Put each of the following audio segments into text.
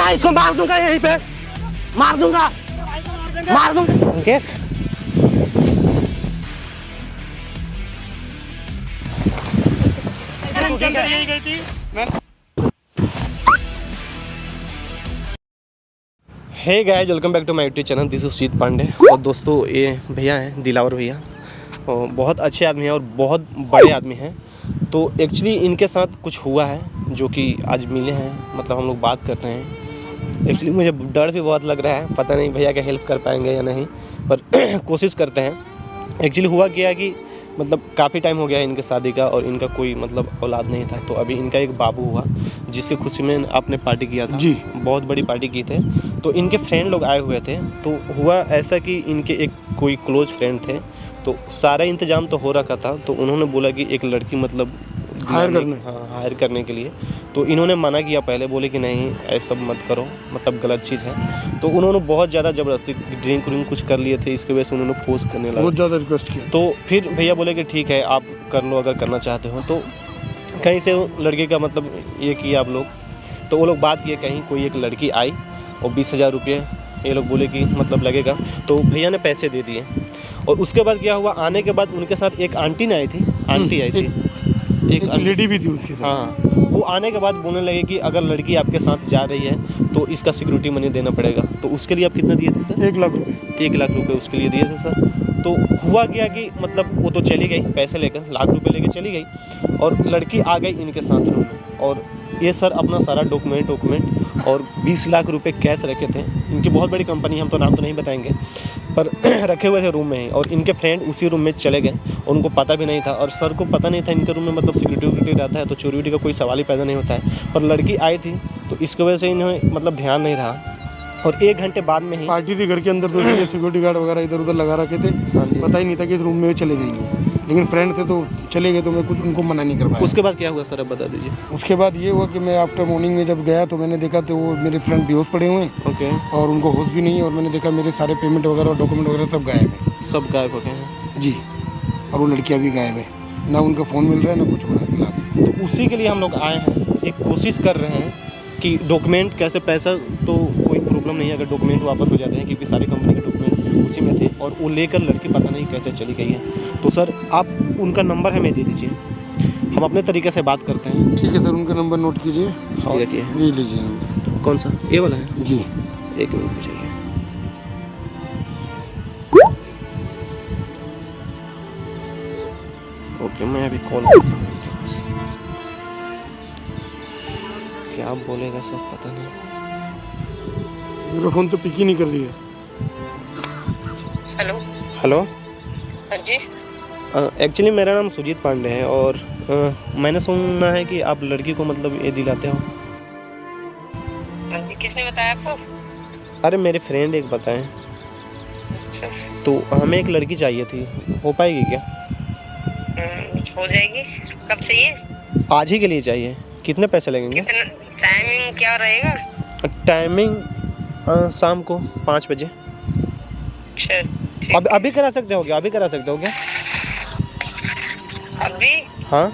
साला इसको मार दूंगा यहीं पे, मार दूंगा, मार दूंगा। अंकेश यही गई थी। Hey guys, welcome back to my YouTube channel. This is Sujeet Pandey. और दोस्तों ये भैया हैं दिलावर भैया, और बहुत अच्छे आदमी हैं और बहुत बड़े आदमी हैं। तो एक्चुअली इनके साथ कुछ हुआ है जो कि आज मिले हैं, मतलब हम लोग बात कर रहे हैं। एक्चुअली मुझे डर भी बहुत लग रहा है, पता नहीं भैया का हेल्प कर पाएंगे या नहीं, पर कोशिश करते हैं। एक्चुअली हुआ क्या कि मतलब काफ़ी टाइम हो गया है इनके शादी का, और इनका कोई मतलब औलाद नहीं था। तो अभी इनका एक बाबू हुआ, जिसकी खुशी में आपने पार्टी किया था जी, बहुत बड़ी पार्टी की थे। तो इनके फ्रेंड लोग आए हुए थे। तो हुआ ऐसा कि इनके एक कोई क्लोज फ्रेंड थे, तो सारा इंतज़ाम तो हो रखा था। तो उन्होंने बोला कि एक लड़की मतलब हायर करने के लिए। तो इन्होंने मना किया पहले, बोले कि नहीं ऐसा मत करो, मतलब गलत चीज़ है। तो उन्होंने बहुत ज़्यादा ज़बरदस्ती ड्रिंक कुछ कर लिए थे, इसकी वजह से उन्होंने फोर्स करने लगा, बहुत ज़्यादा रिक्वेस्ट किया। तो फिर भैया बोले कि ठीक है आप कर लो अगर करना चाहते हो। तो कहीं से लड़के का मतलब ये किया आप लोग, तो वो लोग बात किए, कहीं कोई एक लड़की आई और 20,000 रुपये ये लोग बोले कि मतलब लगेगा। तो भैया ने पैसे दे दिए। और उसके बाद क्या हुआ, आने के बाद उनके साथ एक आंटी आई थी, एक लेडी भी थी उसके साथ। हाँ, वो आने के बाद बोलने लगे कि अगर लड़की आपके साथ जा रही है तो इसका सिक्योरिटी मनी देना पड़ेगा। तो उसके लिए आप कितना दिए थे सर? 1 लाख रुपये। 1 लाख रुपये उसके लिए दिए थे सर। तो हुआ क्या कि मतलब वो तो चली गई पैसे लेकर, लाख रुपए लेकर चली गई, और लड़की आ गई इनके साथ रूम में। और ये सर अपना सारा डॉक्यूमेंट और 20 लाख रुपए कैश रखे थे। इनकी बहुत बड़ी कंपनी, हम तो नाम तो नहीं बताएंगे, पर रखे हुए थे रूम में ही। और इनके फ्रेंड उसी रूम में चले गए, उनको पता भी नहीं था। और सर को पता नहीं था इनके रूम में मतलब सिक्योरिटी रहता है, तो चोरी वोरी का कोई सवाल ही पैदा नहीं होता है। पर लड़की आई थी, तो इसकी वजह से इन्हें मतलब ध्यान नहीं रहा। और 1 घंटे बाद में ही पार्टी थी घर के अंदर, तो इसलिए सिक्योरिटी गार्ड वगैरह इधर उधर लगा रखे थे। पता ही नहीं था कि इस रूम में चले जाएंगे, लेकिन फ्रेंड थे तो चले गए, तो मैं कुछ उनको मना नहीं कर पाया। उसके बाद क्या हुआ सर, अब बता दीजिए। उसके बाद ये हुआ कि मैं आफ्टर मॉर्निंग में जब गया तो मैंने देखा तो वो मेरे फ्रेंड बेहोश पड़े हुए हैं। ओके। और उनको होश भी नहीं है। और मैंने देखा मेरे सारे पेमेंट वगैरह और डॉक्यूमेंट वगैरह सब गायब है। सब गायब हो गए हैं जी। और वो लड़कियाँ भी गायब है, ना उनका फ़ोन मिल रहा है, ना कुछ हो रहा है फिलहाल। तो उसी के लिए हम लोग आए हैं, एक कोशिश कर रहे हैं कि डॉक्यूमेंट कैसे, पैसा तो कोई प्रॉब्लम नहीं है अगर डॉक्यूमेंट वापस हो जाते हैं, क्योंकि सारी कंपनी के डॉक्यूमेंट उसी में थे। और वो लेकर लड़की पता नहीं कैसे चली गई है। तो सर आप उनका नंबर हमें दे दीजिए, हम अपने तरीके से बात करते हैं। ठीक है सर, उनका नंबर नोट कीजिए। हाँ ये लीजिए नंबर। कौन सा, ये वाला है जी? 1 मिनट चाहिए। ओके, मैं अभी कॉल करता हूँ उनके पास। क्या बोलेगा सब पता नहीं। मेरा फ़ोन तो पिक ही नहीं कर रही है। हेलो। हेलो। हाँ जी। एक्चुअली मेरा नाम सुजीत पांडे है, और मैंने सुना है कि आप लड़की को मतलब ये दिलाते हो। हाँ जी, किसने बताया आपको? अरे मेरे फ्रेंड एक बताएं। अच्छा। तो हमें एक लड़की चाहिए थी, हो पाएगी क्या? हो जाएगी। कब चाहिए? आज ही के लिए चाहिए। कितने पैसे लगेंगे? कितना टाइमिंग क्या रहेगा? टाइमिंग शाम को 5 बजे। अच्छा। अब अभी करा सकते हो क्या? अभी करा सकते हो क्या? अभी? हाँ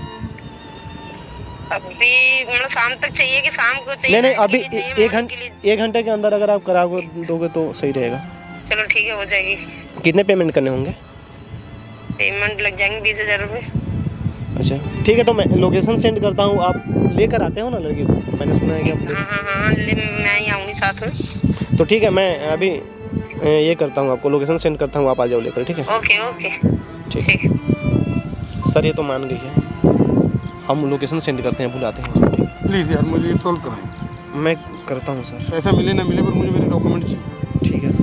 अभी मतलब शाम तक चाहिए कि शाम को चाहिए? नहीं, अभी 1 घंटे के अंदर अगर आप करा दोगे तो सही रहेगा। चलो ठीक है, हो जाएगी। कितने पेमेंट करने होंगे? पेमेंट लग जाएंगे 20,000 रुपये। अच्छा ठीक है, तो मैं लोकेशन सेंड करता हूँ, आप लेकर आते हो ना लड़की को? मैंने सुना है कि आप हाँ, मैं ही आऊँगी साथ में। तो ठीक है, मैं अभी ये करता हूँ, आपको लोकेशन सेंड करता हूँ, आप आ जाओ लेकर। ठीक है? ओके। ठीक सर, ये तो मान गई है। हम लोकेशन सेंड करते हैं, बुलाते हैं उसको। ठीक है प्लीज़ यार, मुझे सॉल्व कराएं। मैं करता हूँ सर। पैसा मिले ना मिले, पर मुझे मेरे डॉक्यूमेंट चाहिए। ठीक है सर।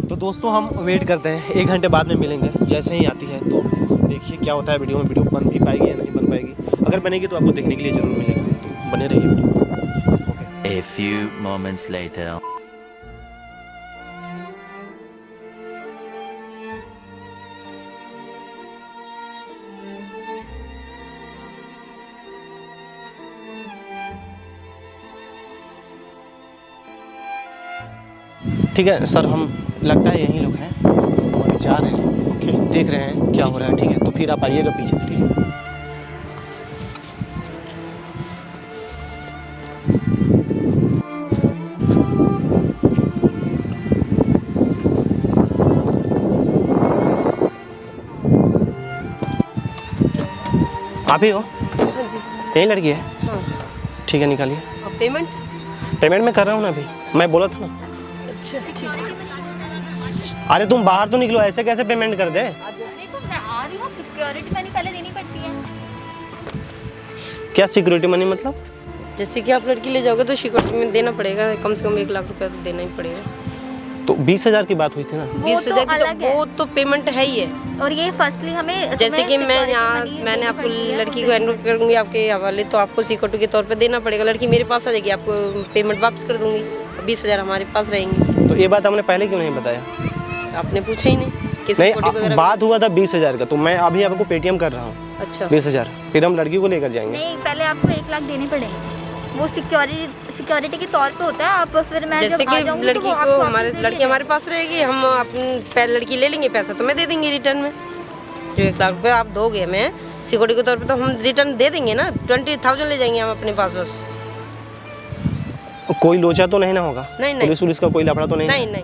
तो दोस्तों हम वेट करते हैं, 1 घंटे बाद में मिलेंगे। जैसे ही आती है तो देखिए क्या होता है वीडियो में, वीडियो बन भी पाएगी या नहीं बन पाएगी। अगर बनेगी तो आपको देखने के लिए ज़रूर मिलेगा, तो बने रहिए video. Okay. A few moments later. ठीक है सर, हम लगता है यहीं लोग हैं, हम अभी जा रहे हैं। ओके, देख रहे हैं क्या हो रहा है। ठीक है, तो फिर आप आइएगा पीछे। ठीक है? आप ही हो? हाँ जी। यही लड़की है? हाँ। ठीक है, निकालिए। और पेमेंट? पेमेंट मैं कर रहा हूँ ना अभी, मैं बोला था ना। अच्छा ठीक है। अरे तुम बाहर तो निकलो, ऐसे कैसे पेमेंट कर दे? अरे तो मैं आ रही हूँ, सिक्योरिटी मनी पहले देनी पड़ती है। क्या सिक्योरिटी मनी मतलब? जैसे कि आप लड़की ले जाओगे तो सिक्योरिटी में देना पड़ेगा, कम से कम 1 लाख रुपया तो देना ही पड़ेगा। तो 20,000 की बात हुई थी ना। 20,000 की अलग है। वो तो पेमेंट है ही है। और ये फर्स्टली हमें जैसे कि मैं security यहाँ money मैंने देनी आपको पड़ती है, लड़की तो को एनरोल करूँगी आपके हवाले, तो आपको सिक्योरिटी के तौर पे देना पड़ेगा। लड़की मेरे पास आ जाएगी, आपको पेमेंट वापस कर दूंगी, 20,000 हमारे पास रहेंगी। तो ये बात हमने पहले क्यों नहीं बताया? आपने पूछा ही नहीं कि सिक्योरिटी नहीं, वगैरह। बात हुआ था 20,000 का, तो मैं अभी आपको पेटीएम कर रहा हूँ। अच्छा 20,000, फिर हम लड़की को लेकर जाएंगे। नहीं, पहले आपको 1 लाख देने पड़ेंगे, वो सिक्योरिटी के तौर पे होता है। आप फिर मैं जैसे जब आ कि जाऊंगी तो लड़की वो को आपको हमारे वापस लड़की देंगे। हमारे पास रहेगी, हम अपनी लड़की ले लेंगे, पैसा तो मैं दे देंगे रिटर्न में। जो 1 लाख रुपये आप दोगे हमें सिक्योरिटी के तौर पे, तो हम रिटर्न दे देंगे ना। 20,000 ले जाएंगे हम अपने पास बस। कोई लोचा तो नहीं ना होगा? नहीं, नहीं। पुलिस उलिस का कोई लफड़ा तो नहीं? नहीं नहीं,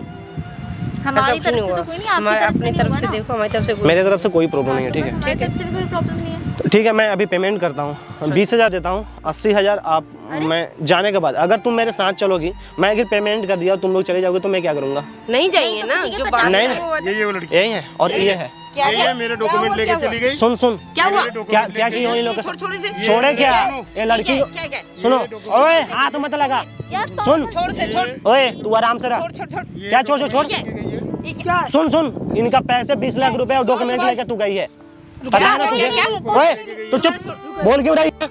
हमारी ऐसा कुछ तरफ नहीं से हुआ। तो कोई नहीं, हमारे आपकी अपनी तरफ तरफ से से नहीं देखो, हमारी तरफ से कोई। मेरे तरफ से कोई प्रॉब्लम नहीं है, ठीक है? हमारी तरफ से भी कोई प्रॉब्लम नहीं है। तो ठीक है, मैं अभी पेमेंट करता हूँ, 20,000 देता हूँ, 80,000 आप मैं जाने के बाद, अगर तुम मेरे साथ चलोगी, मैं अगर पेमेंट कर दिया तुम लोग चले जाओगे तो मैं क्या करूँगा? नहीं जाएंगे ना, जो बात नहीं, है वो। ये वो लड़की यही है और ये है। क्या ये मेरे डॉक्यूमेंट लेके चली गई। सुन क्या हुआ? क्या क्या की हो इन लोग? छोड़ से छोड़े क्या? ये लड़की को क्या क्या सुनो, ओए हाथ मत लगा, यार तो सुन, छोड़ से छोड़ ओए तू आराम से रह। छोड़ छोड़ छोड़। क्या छोड़ छोड़? क्या सुन सुन, इनका पैसे 20 लाख रुपए और डॉक्यूमेंट लेके तू गई है, पता है ना तुझे? ओए तू चुप, बोल क्यों रही है?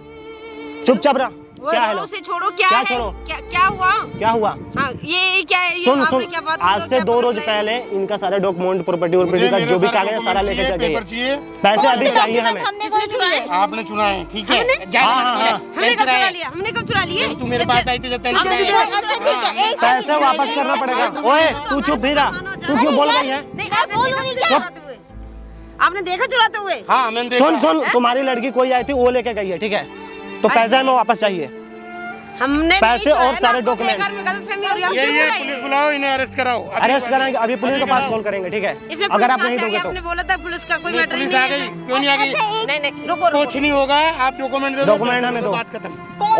चुपचाप रह। क्या है छोड़ो लो? से छोड़ो, क्या क्या है? छोड़ो? क्या हुआ? क्या हुआ? हाँ ये क्या है? ये सुन आपने सुन, क्या बात आज से 2 रोज पहले इनका सारा डॉक्यूमेंट प्रॉपर्टी का जो भी कागज है सारा लेके चल गई है। चाहिए, पैसे अभी चाहिए हमें। हमने कोई चुराए? आपने चुना है, ठीक है? हाँ हाँ हाँ, हमने कब चुरा लिया? हमने कब चुरा लिए? तू मेरे पास आई थी जब तक अच्छा ठीक है, एक पैसे वापस करना पड़ेगा। ओए तू चुप भी रह, तू क्यों बोल रही है? नहीं, मैं आपने बोलूं देखा नहीं चुराते हुए? आपने देखा चुराते हुए? हाँ मैंने देखा। सुन सुन, तुम्हारी लड़की कोई आई थी वो लेके गई है, ठीक है? तो पैसे हमें वापस चाहिए। हमने पैसे नहीं चुराया और ना, सारे आपको डॉक्यूमेंट। बेकार में गलतफहमी हो रही है, हम ये क्यों चुराएंगे? पुलिस बुलाओ, इन्हें अरेस्ट कराओ। अरेस्ट कराएंगे, अभी पुलिस के पास कॉल करेंगे, ठीक है? इसमें अगर आप पुलिस नहीं कहाँ से दोगे आई? तो। आपने बोला था पुलिस का कोई नहीं, मैटर ही पुलिस आ नहीं गई, है। क्यों नहीं आ गई? नहीं नहीं, रुको रुको। कुछ नहीं होगा, आप डॉक्यूमेंट दे दो। डॉक्यूमेंट हमें दो। बात खत्म।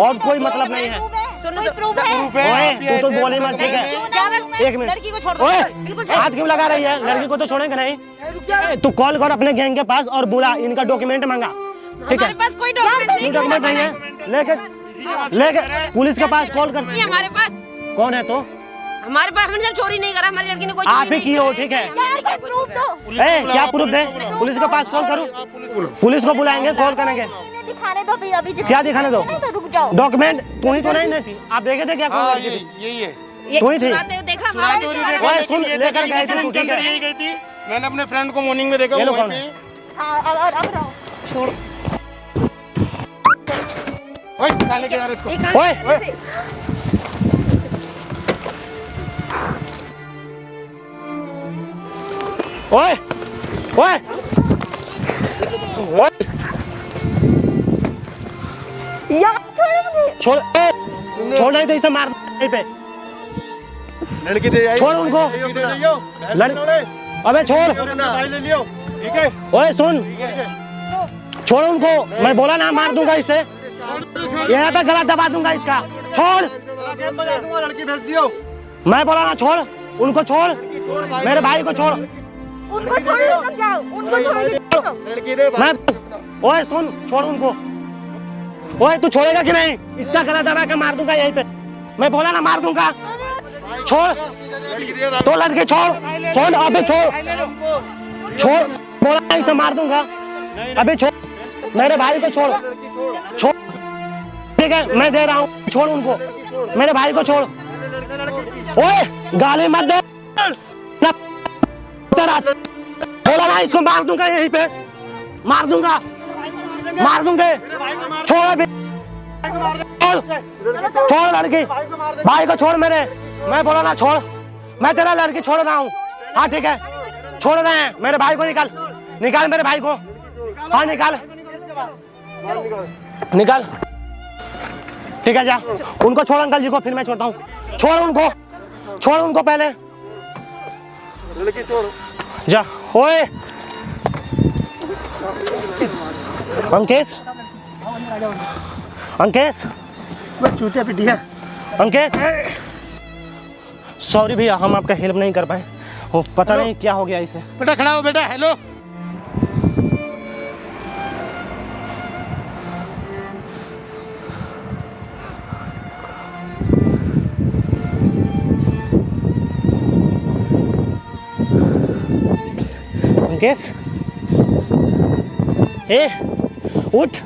और कोई मतलब नहीं है। सुनो कोई तो- प्रूफ है? प्रूफ है, ओए आप ही आए तू तो थे, बोले मत, ठीक है? ज्यादा- एक मिनट, लड़की को छोड़ दो, ओए बिल्कुल छोड़ हाथ क्यों लगा रही है? लड़की को तो छोड़ेंगे नहीं। ए, तू कॉल कर अपने गैंग के पास और बुला, इनका डॉक्यूमेंट मांगा, ठीक है? हमारे पास कोई डॉक्यूमेंट नहीं क्यों डॉक्यूमेंट नहीं है? लेके पुलिस के पास कॉल कर। है हमारे पास। कौन है तो? हमारे पास हमने जब चोरी नहीं करा, हमारी लड़की ने कोई आप चोरी ही नहीं की हो, करी। ठीक है? यार कोई प्रूफ दो। ए क्या प्रूफ दे? पुलिस के पास कॉल करूं? पुलिस को बुलाएंगे, कॉल करेंगे। इन्हें दिखाने दो भैया, अभी क्या दिखाने दो? नहीं तो रुक जाओ। डॉक्यूमेंट तू ही तो नहीं थी, आप देखे थे क्या? कौन हाँ लड़की थी? यही है। ये तू ही थी? चुराते हुए देखा चुराते हमारे हुए चुराते देखा, ओए, हुए। सुन, लेकर गए थे तू, ठीक है? यही गई थी। मैंने अपने फ्रेंड को मॉर्निंग में देखा। ये लोग वहीं कौन है? पे। हाँ अब रहो। छोड़। ओए काले के यार इसको। ओए ओए ओए ओए यार छोड़ो मुझे। छोड़, छोड़ नहीं तो इसे मार दे पे। लड़की दे आई। छोड़ उनको। अबे छोड़। ठीक है? ओए सुन, छोड़ उनको, मैं बोला ना मार दूंगा इसे, यहाँ पे गला दबा दूंगा इसका। छोड़, लड़की भेज दियो। मैं बोला ना छोड़ उनको, छोड़ मेरे भाई को छोड़। उनको छोड़ो, सब जाओ, उनको छोड़ो। लड़की दे। मैं ओए सुन, छोड़ उनको। ओए तू छोड़ेगा कि नहीं? इसका गला दबा के मार दूंगा यहीं पे, मैं बोला ना मार दूंगा। छोड़ तो लड़के छोड़, छोड़ अबे छोड़, छोड़ बोला ना इसे मार दूंगा, अबे छोड़ मेरे भाई को, छोड़ छोड़, ठीक है मैं दे रहा हूँ, छोड़ उनको, मेरे भाई को छोड़। ओए गाली मत दे, बोला ना इसको मार दूंगा यहीं पे, मार दूंगा, मार दूंगे। छोड़ अभी, छोड़ लड़की, भाई को छोड़ मेरे, मैं बोला ना छोड़, मैं तेरा लड़की छोड़ रहा हूँ। हाँ ठीक है, छोड़ रहे हैं, मेरे भाई को निकाल, निकाल मेरे भाई को। हाँ निकाल, निकाल, ठीक है जा, उनको छोड़ अंकल जी को, फिर मैं छोड़ता हूँ। छोड़ उनको, छोड़ उनको पहले, जा। ओए अंकेश अंकेश चूतिया पिटिया। अंकेश सॉरी भैया, हम आपका हेल्प नहीं कर पाए। वो पता नहीं क्या हो गया इसे। बेटा खड़ा हो बेटा। हेलो अंकेश, ए उठ।